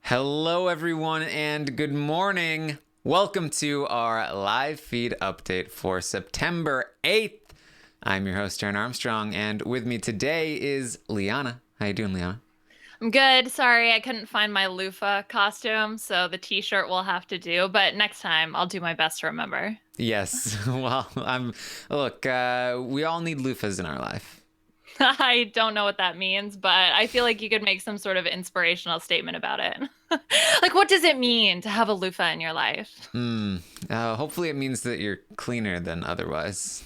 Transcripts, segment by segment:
Hello, everyone, and good morning. Welcome to our live feed update for September 8th. I'm your host, Taran Armstrong, and with me today is Liana. How you doing, Liana? I'm good. Sorry, I couldn't find my loofah costume, so the t-shirt will have to do, but next time I'll do my best to remember. Yes. Well, we all need loofahs in our life. I don't know what that means, but I feel like you could make some sort of inspirational statement about it. Like, what does it mean to have a loofah in your life? Hopefully it means that you're cleaner than otherwise.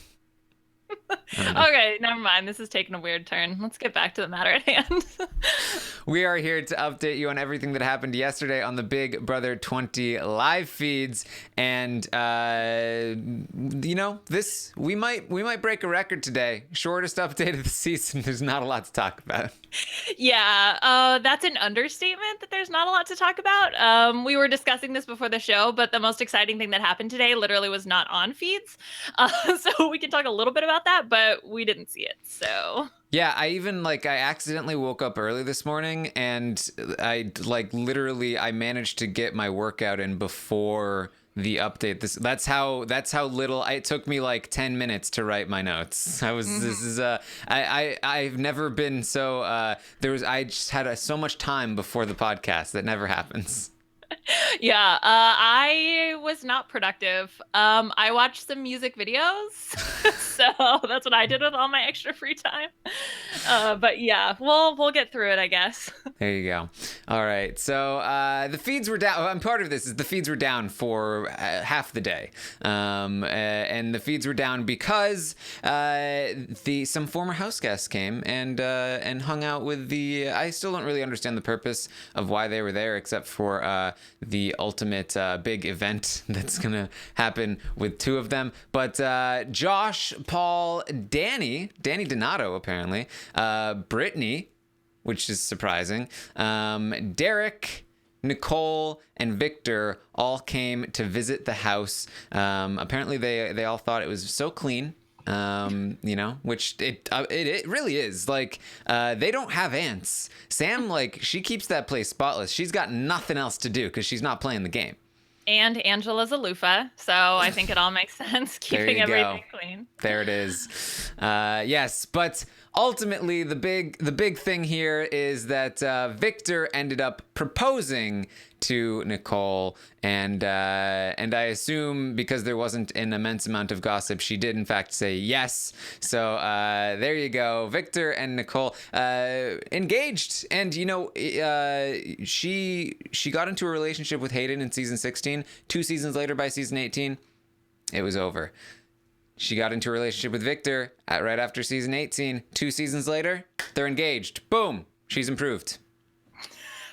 Okay, never mind. This is taking a weird turn. Let's get back to the matter at hand. We are here to update you on everything that happened yesterday on the Big Brother 20 live feeds, and this we might break a record today. Shortest update of the season. There's not a lot to talk about. Yeah, that's an understatement that there's not a lot to talk about. We were discussing this before the show, but the most exciting thing that happened today literally was not on feeds. So we can talk a little bit about that, but we didn't see it. So Yeah, I accidentally woke up early this morning, and I managed to get my workout in before the update. That's how little it took me, like 10 minutes to write my notes. I've never been so I just had so much time before the podcast. That never happens. yeah, I was not productive. I watched some music videos, so that's what I did with all my extra free time. But yeah, we'll get through it, I guess. There you go. All right. So the feeds were down. And part of this is the feeds were down for half the day, and the feeds were down because some former house guests came and hung out with the. I still don't really understand the purpose of why they were there, except for the ultimate big event that's gonna happen with two of them. But Josh, Paul, Danny Donato apparently, Brittany, which is surprising, Derek, Nicole, and Victor all came to visit the house. Apparently they all thought it was so clean. Which it really is. Like, they don't have ants. Sam, she keeps that place spotless. She's got nothing else to do because she's not playing the game. And Angela's a loofah, so I think it all makes sense keeping everything clean. There it is. Yes, but ultimately the big thing here is that Victor ended up proposing to Nicole, and I assume because there wasn't an immense amount of gossip, she did in fact say yes. So there you go, Victor and Nicole engaged, and she got into a relationship with Hayden in season 16. 2 seasons later, by season 18, it was over. She got into a relationship with Victor right after season 18. 2 seasons later, they're engaged. Boom, she's improved.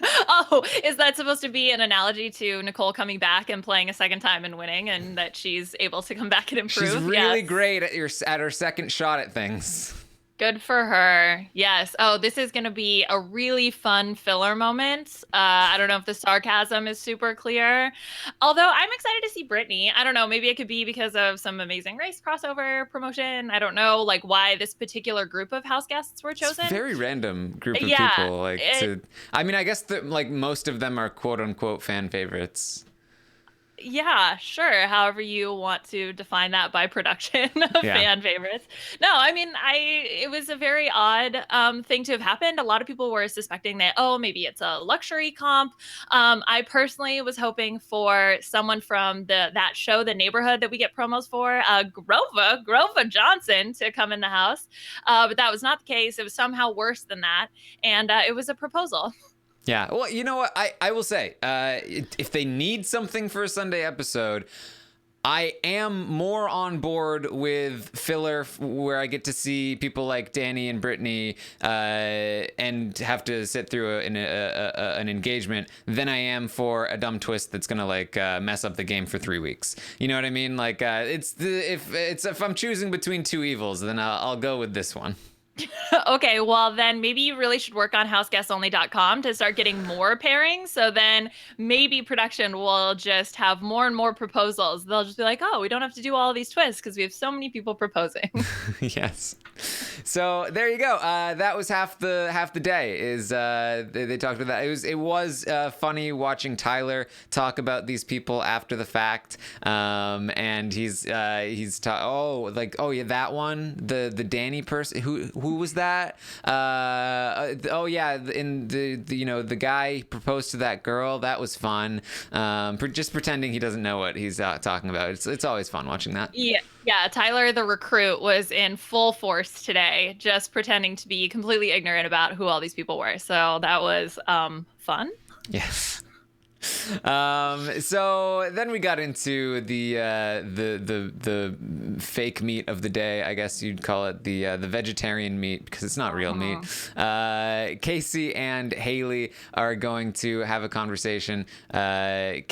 Oh, is that supposed to be an analogy to Nicole coming back and playing a second time and winning, and that she's able to come back and improve? She's really great at her second shot at things. Good for her. Yes. Oh, this is going to be a really fun filler moment. I don't know if the sarcasm is super clear. Although I'm excited to see Brittany. I don't know. Maybe it could be because of some Amazing Race crossover promotion. I don't know, why this particular group of house guests were chosen. It's a very random group of people. I guess that most of them are quote unquote fan favorites. Yeah, sure. However you want to define that by production of fan favorites. No, I mean, it was a very odd thing to have happened. A lot of people were suspecting that, maybe it's a luxury comp. I personally was hoping for someone from that show, The Neighborhood, that we get promos for, Grova Johnson, to come in the house. But that was not the case. It was somehow worse than that. And it was a proposal. Yeah, well, you know what? I will say, if they need something for a Sunday episode, I am more on board with filler where I get to see people like Danny and Brittany and have to sit through an engagement than I am for a dumb twist that's gonna mess up the game for 3 weeks. You know what I mean? If I'm choosing between two evils, then I'll go with this one. Okay, well then maybe you really should work on houseguestsonly.com to start getting more pairings. So then maybe production will just have more and more proposals. They'll just be like, oh, we don't have to do all of these twists because we have so many people proposing. Yes. So there you go. That was half the day. Is they talked about that. It was funny watching Tyler talk about these people after the fact. And he's yeah, that one, the Danny person. Who was that? Oh yeah, in the guy proposed to that girl. That was fun. Just pretending he doesn't know what he's talking about. It's always fun watching that. Yeah, Tyler the recruit was in full force today, just pretending to be completely ignorant about who all these people were. So that was fun. Yes. So then we got into the fake meat of the day, I guess you'd call it, the vegetarian meat, because it's not real meat. Kaycee and Haleigh are going to have a conversation. Haleigh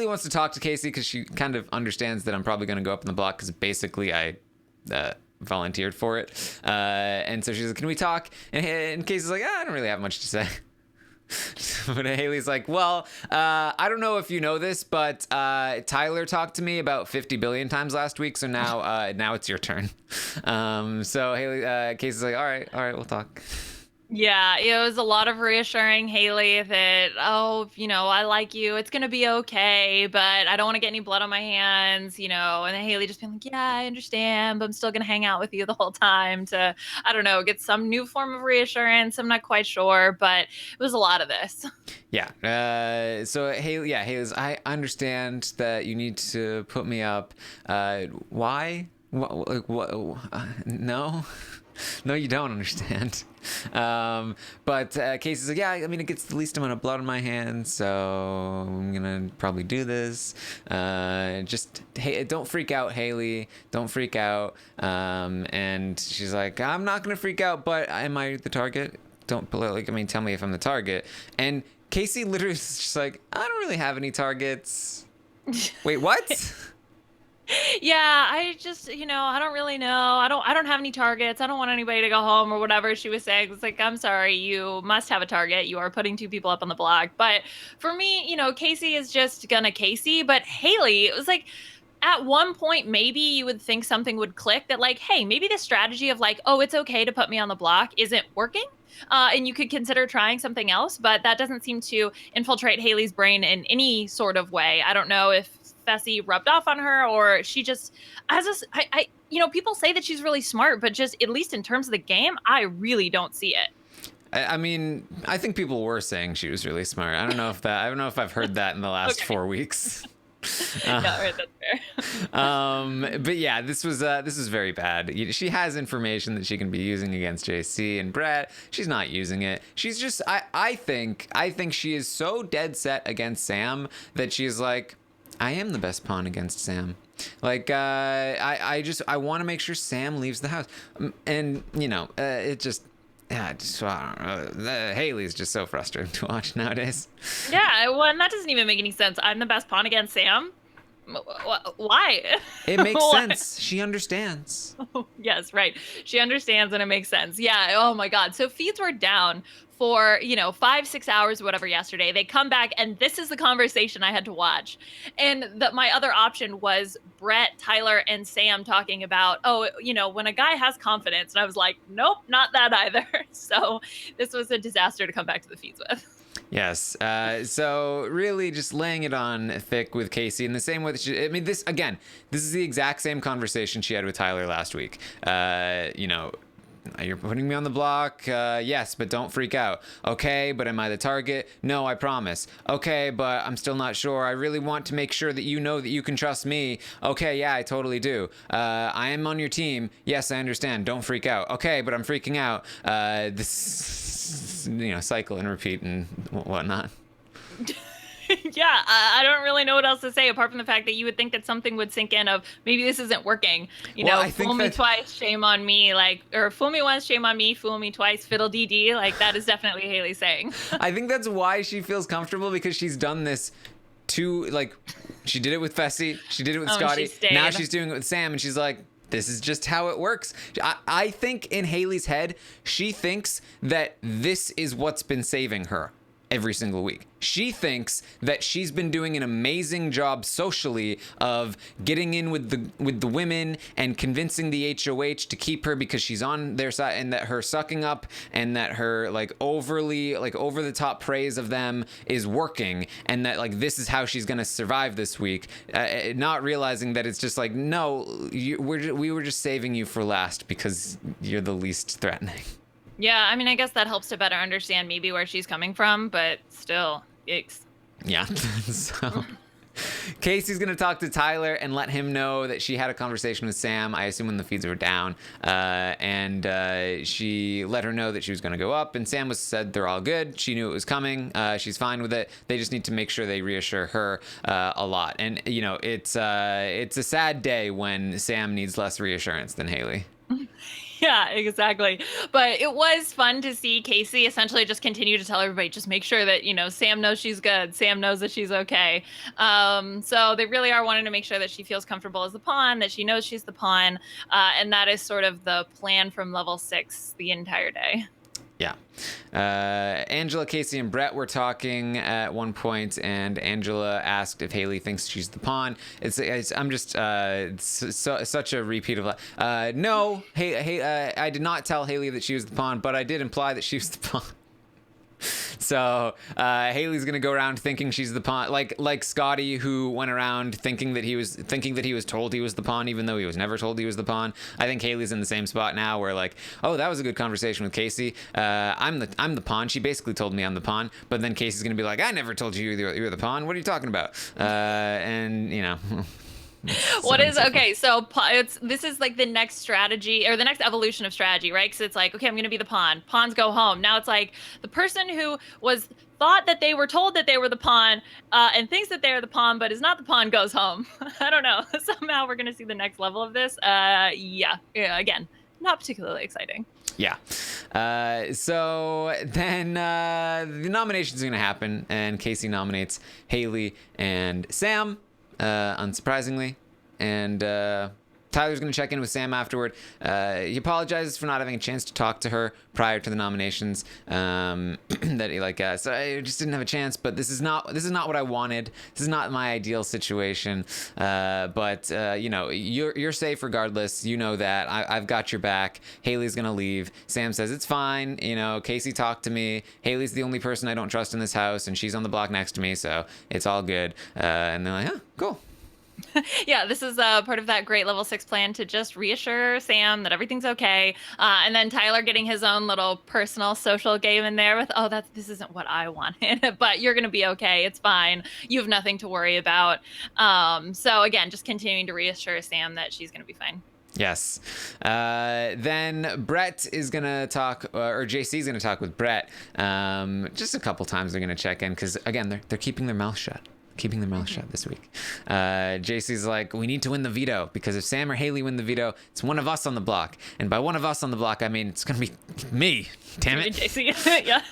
wants to talk to Kaycee because she kind of understands that I'm probably going to go up in the block because basically I volunteered for it. And so she's like, can we talk? And Kaycee's like, I don't really have much to say. But Haleigh's like, well, I don't know if you know this, but Tyler talked to me about 50 billion times last week, so now it's your turn. So Kaycee's like, all right, we'll talk. Yeah, it was a lot of reassuring Haleigh that, I like you. It's going to be okay, but I don't want to get any blood on my hands, and then Haleigh just being like, yeah, I understand, but I'm still going to hang out with you the whole time to, I don't know, get some new form of reassurance. I'm not quite sure, but it was a lot of this. Yeah. So Haleigh's, I understand that you need to put me up. Why? What? No. No, you don't understand. But Kaycee's like, yeah, I mean, it gets the least amount of blood on my hands, so I'm gonna probably do this. Don't freak out, Haleigh. Don't freak out. And she's like, I'm not gonna freak out, but am I the target? Tell me if I'm the target. And Kaycee literally is just like, I don't really have any targets. Wait, what? Yeah, I just, I don't really know. I don't have any targets. I don't want anybody to go home or whatever she was saying. It's like, I'm sorry, you must have a target. You are putting two people up on the block. But for me, Kaycee is just gonna Kaycee. But Haleigh, it was like, at one point, maybe you would think something would click that like, hey, maybe the strategy of like, oh, it's okay to put me on the block isn't working. And you could consider trying something else, but that doesn't seem to infiltrate Haleigh's brain in any sort of way. I don't know if Fessy rubbed off on her or she just people say that she's really smart, but just at least in terms of the game, I really don't see it. I mean, I think people were saying she was really smart. I don't know if I've heard that in the last 4 weeks. No, right, that's fair. But yeah, this was very bad. She has information that she can be using against JC and Brett. She's not using it. She's just I think she is so dead set against Sam that she's like, I am the best pawn against Sam. Like, I want to make sure Sam leaves the house. And, it just, I don't know. Haleigh's just so frustrating to watch nowadays. Yeah, well, and that doesn't even make any sense. I'm the best pawn against Sam? Why? It makes sense. She understands. Oh, yes, right. She understands and it makes sense. Yeah, oh my God. So feeds were down for 5-6 hours or whatever yesterday. They come back and this is the conversation I had to watch. And my other option was Brett, Tyler, and Sam talking about, when a guy has confidence. And I was like, nope, not that either. So this was a disaster to come back to the feeds with. Yes. So really just laying it on thick with Kaycee in the same way that this is the exact same conversation she had with Tyler last week. You're putting me on the block. Yes, but don't freak out. Okay, but am I the target? No, I promise. Okay, but I'm still not sure. I really want to make sure that you know that you can trust me. Okay, yeah, I totally do. I am on your team. Yes, I understand. Don't freak out. Okay, but I'm freaking out. This, cycle and repeat and whatnot. Yeah, I don't really know what else to say apart from the fact that you would think that something would sink in of maybe this isn't working. Fool me twice, shame on me. Or fool me once, shame on me. Fool me twice, fiddle dee dee. That is definitely Haleigh saying. I think that's why she feels comfortable because she's done this she did it with Fessy. She did it with Scotty. Now she's doing it with Sam, and she's like, this is just how it works. I think in Hayley's head, she thinks that this is what's been saving her every single week. She thinks that she's been doing an amazing job socially of getting in with the women and convincing the HOH to keep her because she's on their side, and that her sucking up and that her like overly like over the top praise of them is working, and that like this is how she's gonna survive this week, not realizing that it's just like, no, we were just saving you for last because you're the least threatening. Yeah, I mean, I guess that helps to better understand maybe where she's coming from, but still, yikes. Yeah. So Casey's going to talk to Tyler and let him know that she had a conversation with Sam, I assume when the feeds were down, and she let her know that she was going to go up, and Sam said they're all good. She knew it was coming. She's fine with it. They just need to make sure they reassure her a lot. And, you know, it's a sad day when Sam needs less reassurance than Haleigh. Yeah, exactly. But it was fun to see Kaycee essentially just continue to tell everybody, just make sure that, you know, Sam knows she's good. Sam knows that she's okay. So they really are wanting to make sure that she feels comfortable as the pawn, that she knows she's the pawn. And that is sort of the plan from level 6 the entire day. Yeah. Angela, Kaycee, and Brett were talking at one point, and Angela asked if Haleigh thinks she's the pawn. I'm just such a repeat of no. Hey, I did not tell Haleigh that she was the pawn, but I did imply that she was the pawn. So Haleigh's gonna go around thinking she's the pawn, like Scotty, who went around thinking that he was told he was the pawn, even though he was never told he was the pawn. I think Haleigh's in the same spot now, where like, oh, that was a good conversation with Kaycee. I'm the pawn. She basically told me I'm the pawn, but then Casey's gonna be like, I never told you you're the pawn. What are you talking about? And you know. What is okay? So this is like the next strategy or the next evolution of strategy, right? Because it's like, okay, I'm going to be the pawn. Pawns go home. Now it's like the person who thought that they were told that they were the pawn and thinks that they're the pawn, but is not the pawn, goes home. I don't know. Somehow we're going to see the next level of this. Yeah. Again, not particularly exciting. Yeah. So then the nominations are going to happen, and Kaycee nominates Haleigh and Sam. Unsurprisingly, and Tyler's going to check in with Sam afterward. He apologizes for not having a chance to talk to her prior to the nominations. That he so I just didn't have a chance. But this is not what I wanted. This is not my ideal situation. But you know, you're safe regardless. You know that I've got your back. Haleigh's going to leave. Sam says it's fine. You know, Kaycee talked to me. Haleigh's the only person I don't trust in this house, and she's on the block next to me, so it's all good. And they're like, huh, cool. Yeah, this is part of that great level 6 plan to just reassure Sam that everything's okay. And then Tyler getting his own little personal social game in there with, this isn't what I wanted, but you're going to be okay. It's fine. You have nothing to worry about. So again, just continuing to reassure Sam that she's going to be fine. Yes. Then Brett is going to talk, or JC's going to talk with Brett. Just a couple times they're going to check in because, again, they're keeping their mouth shut. Keeping their mouth shut this week. JC's like, we need to win the veto, because if Sam or Haleigh win the veto, it's one of us on the block. And by one of us on the block, I mean, it's going to be me. Damn it. JC. Yeah.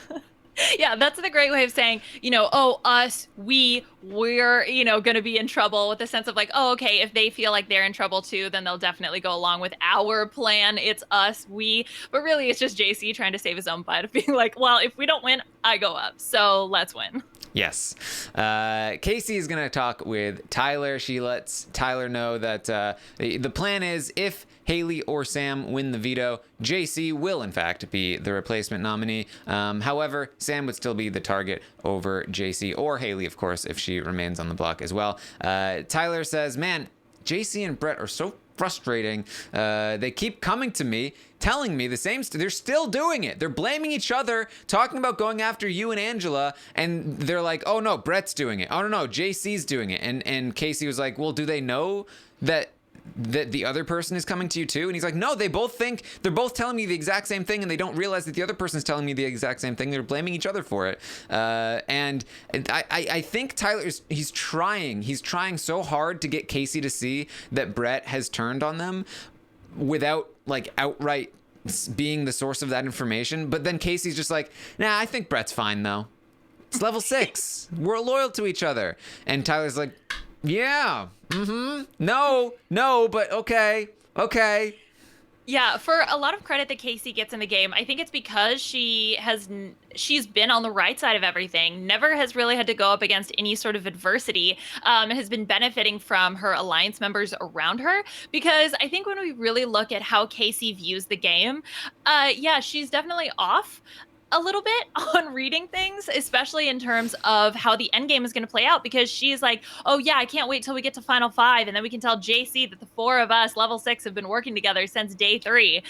Yeah, that's the great way of saying, you know, us, we're, you know, going to be in trouble, with the sense of like, okay, if they feel like they're in trouble too, then they'll definitely go along with our plan. It's us, we. But really, it's just JC trying to save his own butt of being like, well, if we don't win, I go up. So let's win. Yes. Kaycee is going to talk with Tyler. She lets Tyler know that the plan is, if Haleigh or Sam win the veto, JC will, in fact, be the replacement nominee. However, Sam would still be the target over JC, or Haleigh, of course, if she remains on the block as well. Tyler says, man, JC and Brett are so frustrating. They keep coming to me, telling me the same they're still doing it. They're blaming each other, talking about going after you and Angela, and they're like, oh no, Brett's doing it. Oh no, JC's doing it. And Kaycee was like, well, do they know that the other person is coming to you too? And he's like, no, they're both telling me the exact same thing, and they don't realize that the other person's telling me the exact same thing. They're blaming each other for it. And I think Tyler he's trying so hard to get Kaycee to see that Brett has turned on them without like outright being the source of that information. But then Kaycee's just like, nah, I think Brett's fine though. It's level 6. We're loyal to each other. And Tyler's like, yeah, no, but okay, Okay. Yeah, for a lot of credit that Kaycee gets in the game, I think it's because she's been on the right side of everything, never has really had to go up against any sort of adversity, has been benefiting from her alliance members around her. Because I think when we really look at how Kaycee views the game, yeah, she's definitely off a little bit on reading things, especially in terms of how the end game is going to play out, because she's like, oh yeah, I can't wait till we get to final 5 and then we can tell JC that the 4 of us level 6 have been working together since day 3.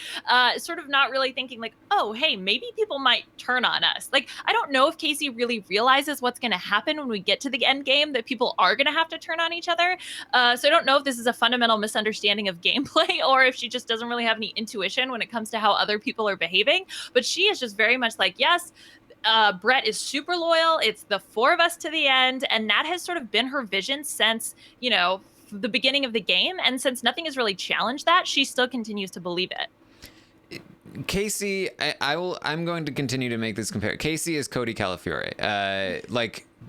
Sort of not really thinking like, oh hey, maybe people might turn on us. Like, I don't know if Kaycee really realizes what's going to happen when we get to the end game, that people are going to have to turn on each other. So I don't know if this is a fundamental misunderstanding of gameplay or if she just doesn't really have any intuition when it comes to how other people are behaving. But she is just very much like, yes, Brett is super loyal. It's the 4 of us to the end. And that has sort of been her vision since, the beginning of the game. And since nothing has really challenged that, she still continues to believe it. Kaycee, I'm going to continue to make this compare. Kaycee is Cody Calafiore.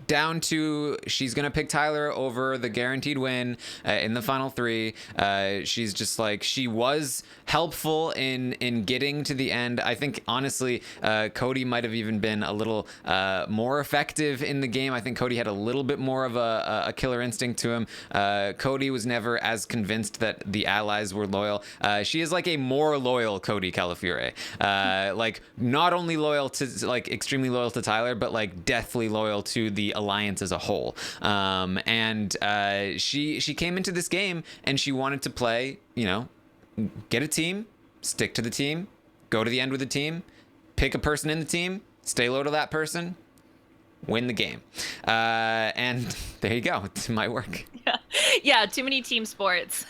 Down to she's gonna pick Tyler over the guaranteed win in the final 3. She's just like, she was helpful in getting to the end. I think honestly, Cody might have even been a little more effective in the game. I think Cody had a little bit more of a killer instinct to him. Cody was never as convinced that the allies were loyal. She is like a more loyal Cody Calafiore. Like, not only loyal to, like, extremely loyal to Tyler, but like deathly loyal to the alliance as a whole. She came into this game and she wanted to play, get a team, stick to the team, go to the end with the team, pick a person in the team, stay loyal to that person, win the game. And there you go. It might work. Yeah, too many team sports.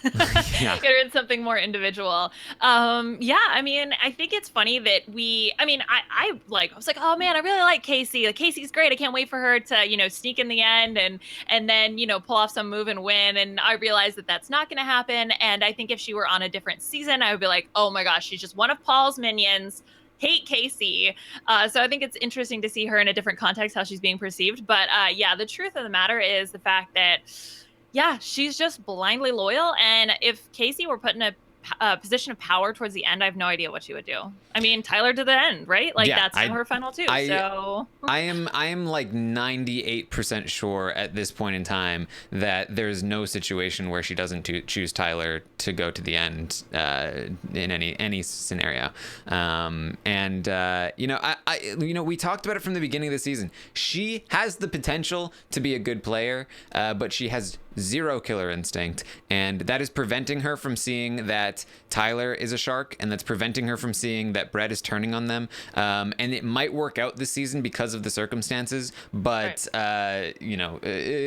Yeah. Get in something more individual. I mean, I think it's funny that I was like, oh man, I really like Kaycee. Like, Kaycee's great. I can't wait for her to, sneak in the end and then, pull off some move and win. And I realized that that's not going to happen. And I think if she were on a different season, I would be like, oh my gosh, she's just one of Paul's minions. Hate Kaycee. So I think it's interesting to see her in a different context, how she's being perceived. But the truth of the matter is the fact that, yeah, she's just blindly loyal. And if Kaycee were put in a position of power towards the end, I have no idea what she would do. I mean, Tyler to the end, right? Like, yeah, that's her final 2. So I am like 98% sure at this point in time that there's no situation where she doesn't choose Tyler to go to the end in any scenario. We talked about it from the beginning of the season. She has the potential to be a good player, but she has 0 killer instinct, and that is preventing her from seeing that Tyler is a shark, and that's preventing her from seeing that Brett is turning on them. And it might work out this season because of the circumstances, but right.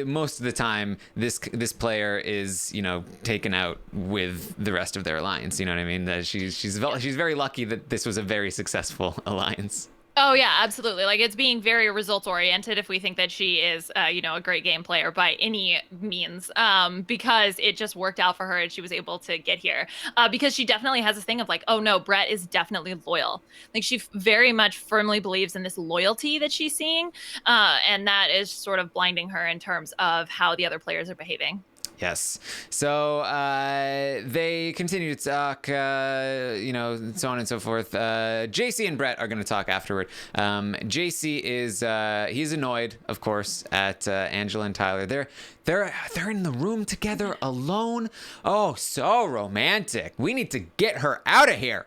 Most of the time this player is taken out with the rest of their alliance. You know what I mean? She's very lucky that this was a very successful alliance. Oh yeah, absolutely. Like, it's being very results oriented if we think that she is, a great game player by any means, because it just worked out for her and she was able to get here. Because she definitely has a thing of like, oh no, Brett is definitely loyal. Like, she very much firmly believes in this loyalty that she's seeing, and that is sort of blinding her in terms of how the other players are behaving. Yes. So they continue to talk, so on and so forth. JC and Brett are going to talk afterward. JC is he's annoyed, of course, at Angela and Tyler. They're in the room together alone. Oh, so romantic. We need to get her out of here.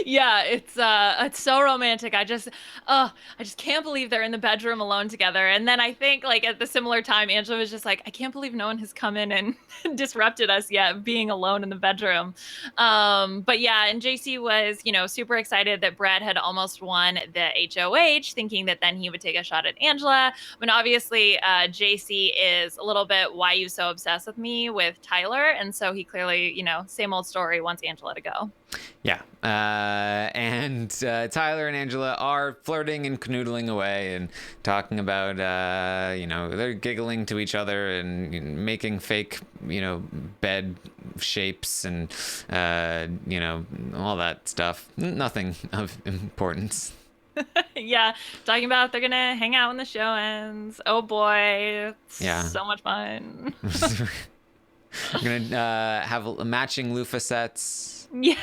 Yeah, it's so romantic. I just can't believe they're in the bedroom alone together. And then I think, like, at the similar time, Angela was just like, I can't believe no one has come in and disrupted us yet, being alone in the bedroom. But yeah, and JC was, super excited that Brett had almost won the HOH, thinking that then he would take a shot at Angela. But obviously, JC is a little bit, why you so obsessed with me with Tyler? And so he clearly, same old story, wants Angela to go. Yeah. And Tyler and Angela are flirting and canoodling away and talking about, they're giggling to each other and making fake, bed shapes and, all that stuff. Nothing of importance. Yeah, talking about they're gonna hang out when the show ends. Oh boy, yeah, so much fun. We're going to have matching loofah sets. Yeah.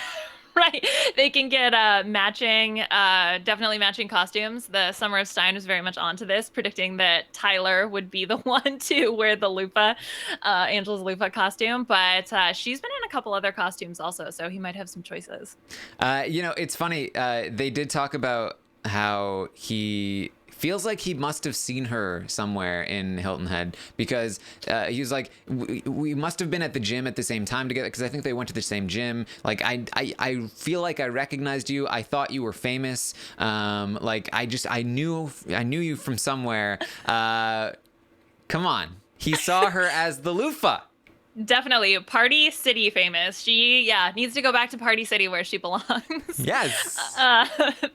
Right. They can get definitely matching costumes. The Summer of Stein was very much onto this, predicting that Tyler would be the one to wear the loofah, Angela's loofah costume. But she's been in a couple other costumes also, so he might have some choices. It's funny. They did talk about how he feels like he must have seen her somewhere in Hilton Head, because he was like, we must have been at the gym at the same time together, because I think they went to the same gym. Like, I feel like I recognized you. I thought you were famous. Like, I knew you from somewhere. Come on. He saw her as the loofah. Definitely Party City famous. She, needs to go back to Party City where she belongs. Yes.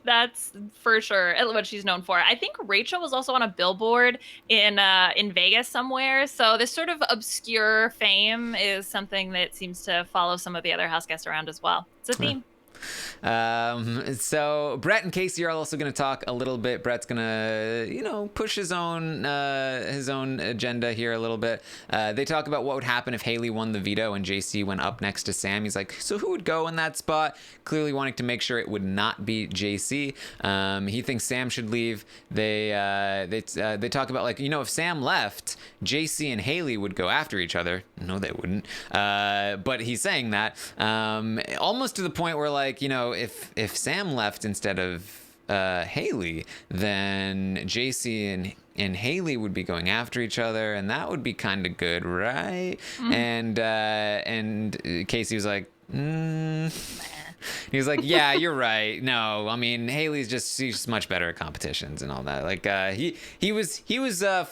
That's for sure what she's known for. I think Rachel was also on a billboard in Vegas somewhere. So this sort of obscure fame is something that seems to follow some of the other house guests around as well. It's a theme. So Brett and Kaycee are also going to talk a little bit. Brett's going to, push his own agenda here a little bit. They talk about what would happen if Haleigh won the veto and JC went up next to Sam. He's like, so who would go in that spot? Clearly wanting to make sure it would not be JC. He thinks Sam should leave. They talk about, like, if Sam left, JC and Haleigh would go after each other. No, they wouldn't. But he's saying that almost to the point where, like, if Sam left instead of Haleigh, then JC and Haleigh would be going after each other, and that would be kind of good, right? And Kaycee was like, He was like, yeah, you're right. No, I mean, she's much better at competitions and all that. Like, he was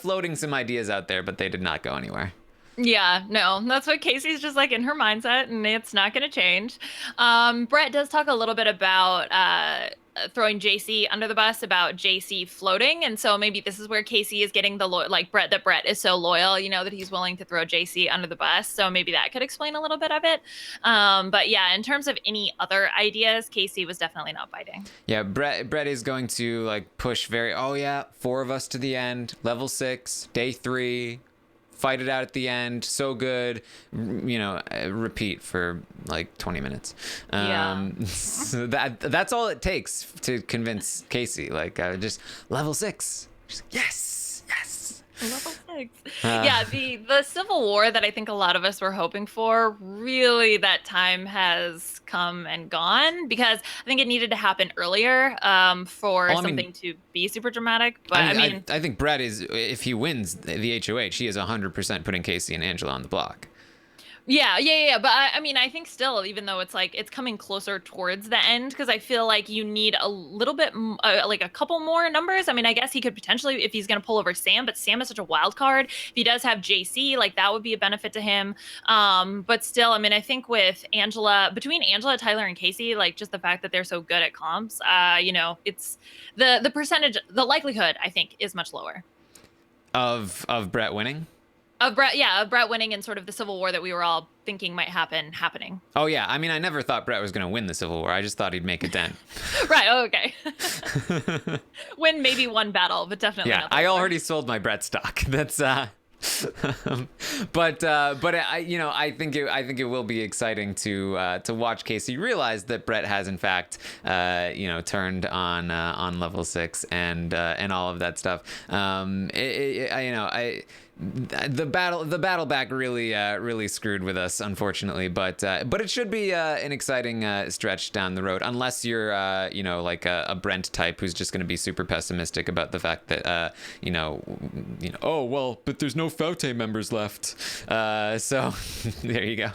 floating some ideas out there, but they did not go anywhere. Yeah, no, that's what Kaycee's just like in her mindset, and it's not going to change. Brett does talk a little bit about throwing JC under the bus, about JC floating, and so maybe this is where Kaycee is getting that Brett is so loyal, that he's willing to throw JC under the bus. So maybe that could explain a little bit of it. But yeah, in terms of any other ideas, Kaycee was definitely not biting. Yeah, Brett is going to push 4 of us to the end, level 6, day 3. Fight it out at the end. So good. Repeat for 20 minutes. So that's all it takes to convince Kaycee. Just level 6. Just, yes. Level 6. The Civil War that I think a lot of us were hoping for, really that time has come and gone, because I think it needed to happen earlier for something to be super dramatic. But I think Brett is, if he wins the HOH, he is 100% putting Kaycee and Angela on the block. Yeah. But I think still, even though it's coming closer towards the end, because I feel like you need a little bit, a couple more numbers. I guess he could potentially, if he's going to pull over Sam, but Sam is such a wild card. If he does have JC, that would be a benefit to him. But still, I think with between Angela, Tyler, and Kaycee, just the fact that they're so good at comps, it's the percentage, the likelihood, I think, is much lower. Of Brett winning? Of Brett winning and sort of the Civil War that we were all thinking might happening. Oh, yeah. I never thought Brett was going to win the Civil War. I just thought he'd make a dent. Right. Oh, okay. Win maybe one battle, but definitely not. I already sold my Brett stock. That's but I think it will be exciting to watch Kaycee realize that Brett has in fact turned on level 6 and all of that stuff. The battle back really screwed with us, unfortunately, but it should be an exciting stretch down the road, unless you're a Brent type who's just going to be super pessimistic about the fact that oh well, but there's no Faute members left, so there you go.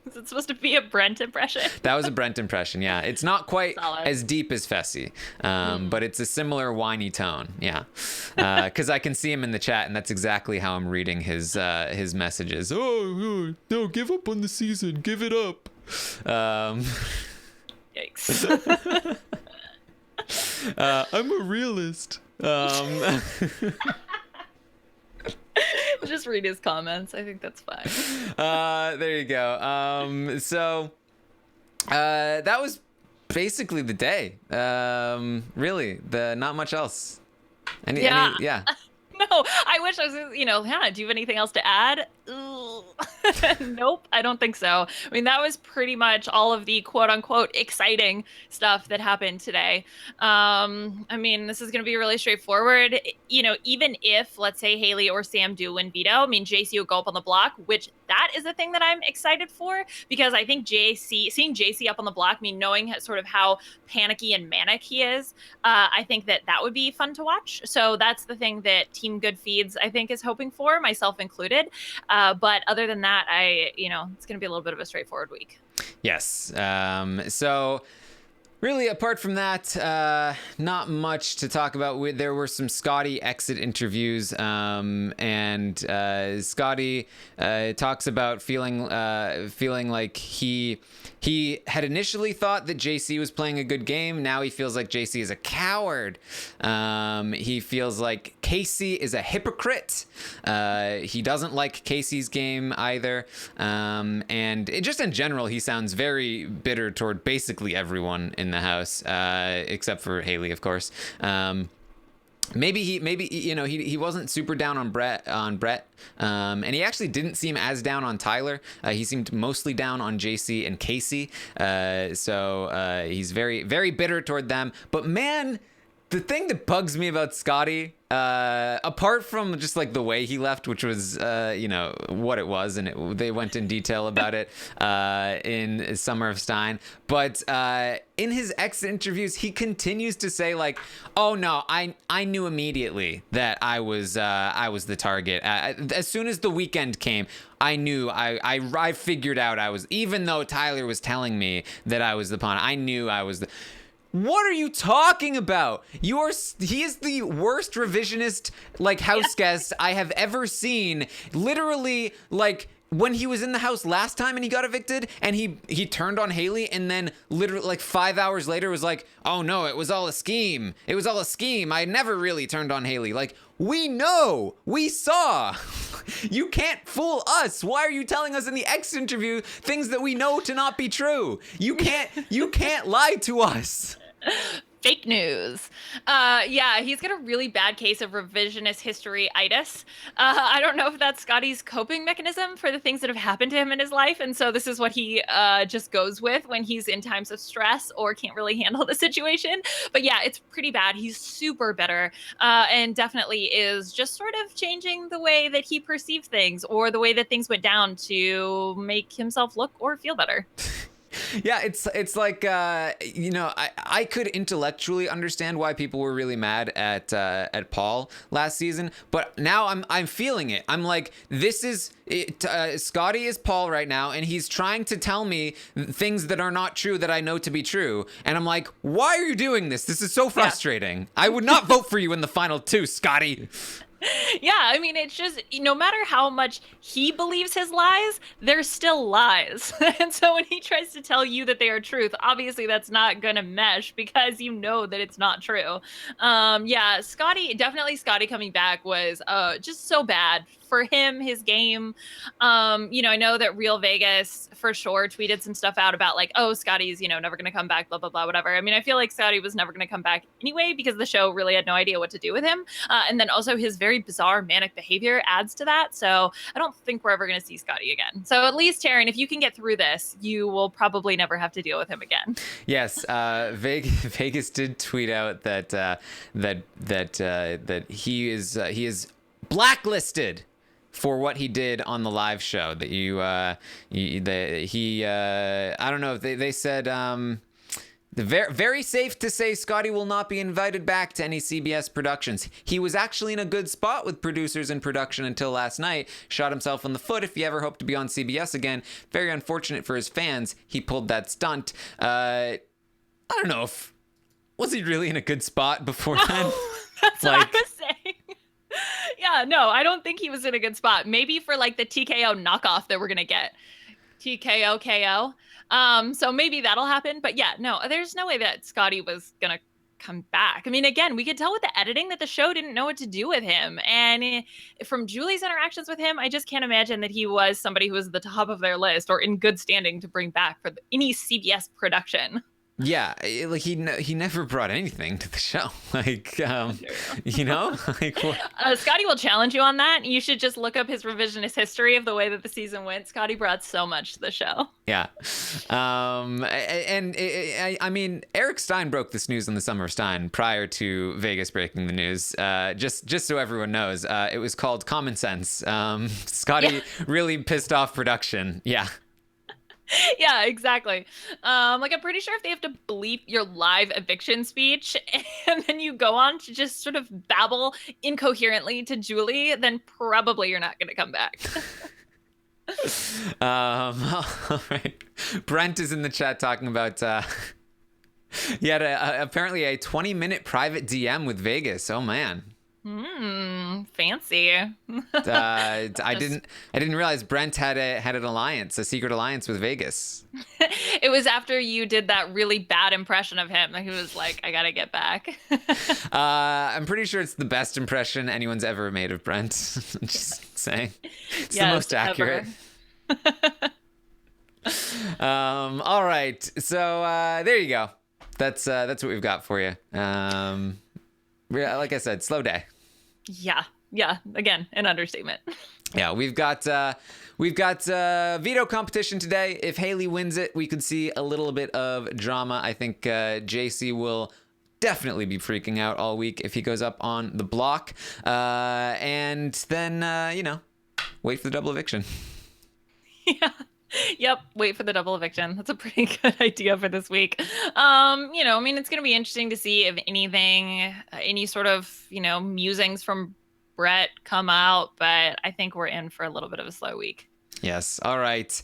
Is it supposed to be a Brent impression? That was a Brent impression, yeah. It's not quite Solid. As deep as Fessy, but it's a similar whiny tone, yeah. Because I can see him in the chat, and that's exactly how I'm reading his messages. Oh, no, give up on the season. Give it up. Yikes. I'm a realist. Just read his comments. I think that's fine. There you go. So that was basically the day. Really, not much else. Yeah. No, I wish I was, do you have anything else to add? Ugh. Nope, I don't think so. I mean, that was pretty much all of the quote unquote exciting stuff that happened today. I mean, this is going to be really straightforward. You know, even if, let's say, Haleigh or Sam do win veto, I mean, JC will go up on the block, which that is the thing that I'm excited for, because I think seeing JC up on the block, I mean, knowing sort of how panicky and manic he is, I think that would be fun to watch. So that's the thing that Team Good Feeds, I think, is hoping for, myself included. But other than that, it's going to be a little bit of a straightforward week. Yes. So really, apart from that, not much to talk about. There were some Scotty exit interviews, and Scotty talks about feeling like he had initially thought that JC was playing a good game. Now he feels like JC is a coward. He feels like Kaycee is a hypocrite. He doesn't like Casey's game either. And just in general, he sounds very bitter toward basically everyone in the house, except for Haleigh, of course. Maybe he wasn't super down on Brett, and he actually didn't seem as down on Tyler. He seemed mostly down on JC and Kaycee. So he's very, very bitter toward them. But man, the thing that bugs me about Scotty, apart from just like the way he left, which was what it was, and they went in detail about it in Summer of Stein, but in his exit interviews he continues to say like, oh no, I knew immediately that I was the target. As soon as the weekend came, I knew. I figured out I was, even though Tyler was telling me that I was the pawn, I knew I was the... What are you talking about? He is the worst revisionist house guest I have ever seen. Literally, when he was in the house last time and he got evicted and he turned on Haleigh, and then literally 5 hours later was like, oh no, it was all a scheme. It was all a scheme. I never really turned on Haleigh. We know, we saw. You can't fool us. Why are you telling us in the X interview things that we know to not be true? You can't lie to us. Fake news. Yeah, he's got a really bad case of revisionist history-itis. I don't know if that's Scotty's coping mechanism for the things that have happened to him in his life, and so this is what he just goes with when he's in times of stress or can't really handle the situation. But yeah, it's pretty bad. He's super bitter, and definitely is just sort of changing the way that he perceives things or the way that things went down to make himself look or feel better. Yeah, it's like I could intellectually understand why people were really mad at Paul last season, but now I'm feeling it. I'm like, this is it. Scotty is Paul right now, and he's trying to tell me things that are not true that I know to be true, and I'm like, why are you doing this? This is so frustrating. Yeah. I would not vote for you in the final two, Scotty. Yeah, I mean, it's just, no matter how much he believes his lies, they're still lies. And so when he tries to tell you that they are truth, obviously that's not going to mesh because you know that it's not true. Yeah, Scotty coming back was just so bad for him, his game. I know that Real Vegas for sure tweeted some stuff out about Scotty's, never going to come back, blah, blah, blah, whatever. I mean, I feel like Scotty was never going to come back anyway because the show really had no idea what to do with him. And then also his very bizarre manic behavior adds to that. So I don't think we're ever going to see Scotty again. So at least, Taran, if you can get through this, you will probably never have to deal with him again. Yes. Vegas did tweet out that he is blacklisted for what he did on the live show. That I don't know if they said very safe to say Scotty will not be invited back to any CBS productions. He was actually in a good spot with producers and production until last night. Shot himself in the foot if he ever hoped to be on CBS again. Very unfortunate for his fans. He pulled that stunt. I don't know was he really in a good spot before then? That's what I was saying. Yeah, no, I don't think he was in a good spot. Maybe for the TKO knockoff that we're going to get. TKO KO. So maybe that'll happen. But yeah, no, there's no way that Scotty was going to come back. I mean, again, we could tell with the editing that the show didn't know what to do with him. And from Julie's interactions with him, I just can't imagine that he was somebody who was at the top of their list or in good standing to bring back for any CBS production. Yeah, like he never brought anything to the show. Like, you know, like Scotty will challenge you on that. You should just look up his revisionist history of the way that the season went. Scotty brought so much to the show. Yeah, I mean, Eric Stein broke this news on the Summer of Stein prior to Vegas breaking the news. Just so everyone knows, it was called Common Sense. Scotty really pissed off production. Yeah. Yeah, exactly. Like I'm pretty sure if they have to bleep your live eviction speech and then you go on to just sort of babble incoherently to Julie, then probably you're not going to come back. All right. Brent is in the chat talking about he had apparently a 20-minute private DM with Vegas. Oh man. Fancy. I didn't realize Brent had an alliance, a secret alliance with Vegas. It was after you did that really bad impression of him that he was like, I gotta get back. I'm pretty sure it's the best impression anyone's ever made of Brent. Just saying. It's the most accurate. All right. So there you go. That's what we've got for you. Like I said, slow day. Yeah. Again, an understatement. Yeah, we've got veto competition today. If Haleigh wins it, we could see a little bit of drama. I think JC will definitely be freaking out all week if he goes up on the block. And then wait for the double eviction. Yeah. Yep, wait for the double eviction. That's a pretty good idea for this week. I mean, it's going to be interesting to see if any sort of, musings from Brett come out, but I think we're in for a little bit of a slow week. Yes. All right.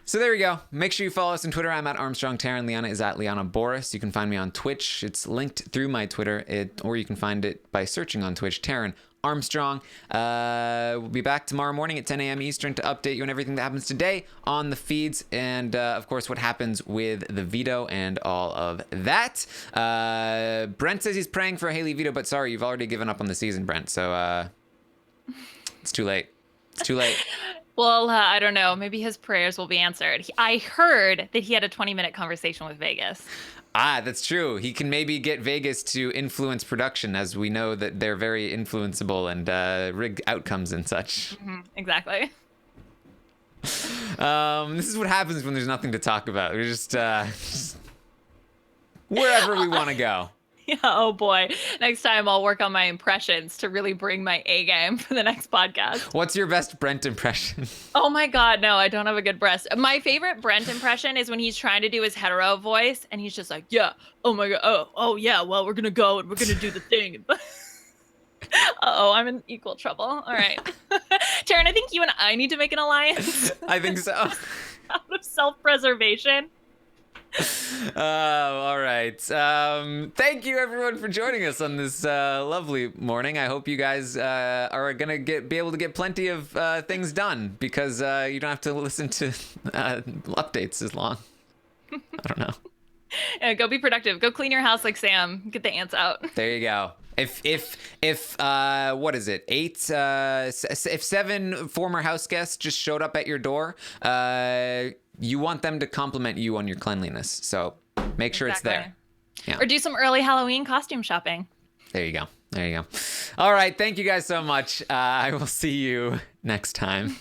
So there we go. Make sure you follow us on Twitter. I'm at Armstrong Taran. Liana is at Liana Boris. You can find me on Twitch. It's linked through my Twitter, or you can find it by searching on Twitch, Taran Armstrong. We'll be back tomorrow morning at 10 a.m. Eastern to update you on everything that happens today on the feeds and, of course, what happens with the veto and all of that. Brent says he's praying for a Haleigh veto, but sorry, you've already given up on the season, Brent. So it's too late. It's too late. Well, I don't know. Maybe his prayers will be answered. I heard that he had a 20-minute conversation with Vegas. That's true. He can maybe get Vegas to influence production, as we know that they're very influenceable and rig outcomes and such. Mm-hmm, exactly. This is what happens when there's nothing to talk about. We're just wherever we want to go. Yeah, oh boy. Next time I'll work on my impressions to really bring my A game for the next podcast. What's your best Brent impression? Oh my God, no, I don't have a good breast. My favorite Brent impression is when he's trying to do his hetero voice and he's just like, yeah, oh my God, oh yeah, well, we're gonna go and we're gonna do the thing. Uh-oh, I'm in equal trouble. All right. Taran, I think you and I need to make an alliance. I think so. Out of self-preservation. All right. Thank you everyone for joining us on this lovely morning. I hope you guys are gonna be able to get plenty of things done because you don't have to listen to updates as long. I don't know. Yeah, go be productive. Go clean your house like Sam. Get the ants out. There you go. If what is it? If 7 former house guests just showed up at your door, you want them to compliment you on your cleanliness. So make sure it's there. Yeah. Or do some early Halloween costume shopping. There you go. All right. Thank you guys so much. I will see you next time.